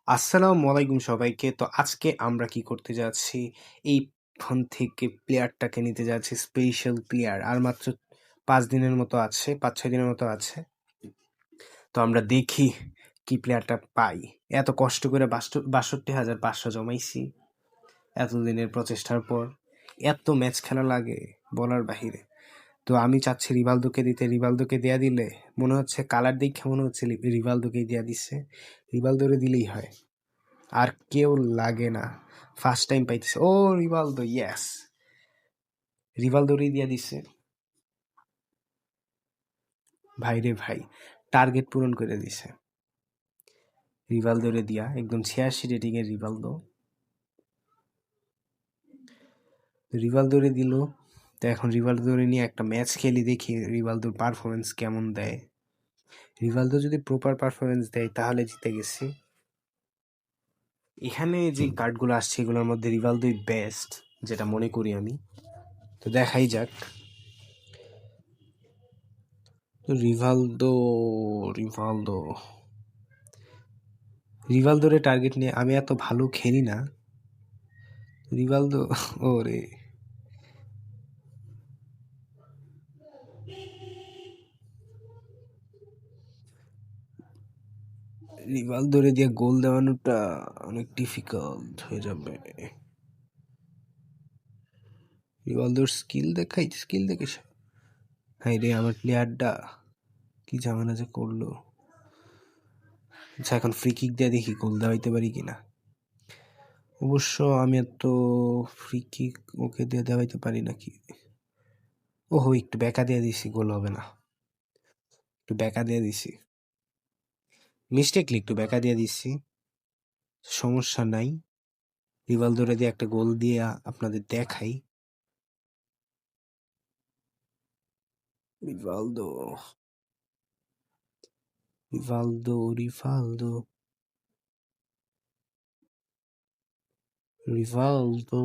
আসসালামু আলাইকুম সবাইকে। তো আজকে আমরা কি করতে যাচ্ছি? এই ফোন থেকে প্লেয়ারটাকে নিতে যাচ্ছি, স্পেশাল প্লেয়ার। আর মাত্র ৫ দিনের মতো আছে, ৫-৬ দিনের মতো আছে। তো আমরা দেখি কি প্লেয়ারটা পাই। এত কষ্ট করে ৬২,৫০০ জমাইছি এতদিনের প্রচেষ্টার পর। এত ম্যাচ খেলা লাগে বলার বাহিরে। তো আমি চাচ্ছি রিভালদোকে দিতে। রিভালদোকে দেয়া দিলে মনে হচ্ছে কালার দেখে মনে হচ্ছে রিভালদোকেই দেয়া দিচ্ছে। রিভালদোরে দিলেই হয়। আর কেউ লাগে না। ফার্স্ট টাইম পাইতেছে। ও রিভালদো, ইয়েস! রিভালদোরই দিয়া দিছে। ভাই রে ভাই, টার্গেট পূরণ করে দিছে। রিভালদোরে দিয়া একদম ৮৬ রেটিং এর রিভালদো। রিভালদোরে দিল। তো এখন রিভালদোরে নিয়ে একটা ম্যাচ খেলি, দেখি রিভালদোর পারফরমেন্স কেমন দেয়। রিভালদো যদি প্রপার পারফরমেন্স দেয় তাহলে জিতে গেছি। এখানে যে কার্ডগুলো আসছে এগুলোর মধ্যে রিভালদোই বেস্ট, যেটা মনে করি আমি। তো দেখাই যাক। তো রিভালদো রিভালদো রিভালদোরে টার্গেট নিয়ে আমি এত ভালো খেলি না। রিভালদো, ওরে রিভালদোরে দিয়ে গোল দেওয়ানোটা অনেক ডিফিকাল্ট হয়ে যাবে। রিভালদোর স্কিল দেখে হাই রে, আমার প্লেয়ারটা কি ঝামেলা যে করলো। আচ্ছা, এখন ফ্রি কিক দিয়ে দেখি গোল দেওয়াইতে পারি কিনা। অবশ্য আমি এত ফ্রি কিক ওকে দিয়ে দেওয়াইতে পারি নাকি। ওহো, একটু ব্যাকা দিয়ে দিছি, গোল হবে না। একটু ব্যাকা দিয়ে দিছি, মিস্টেকলি একটু ব্যাকা দিয়ে দিছি। সমস্যা নাই। রিভালদোরে দিয়ে একটা গোল দিয়ে আপনাদের দেখাই। Rivaldo Rivaldo Rivaldo Rivaldo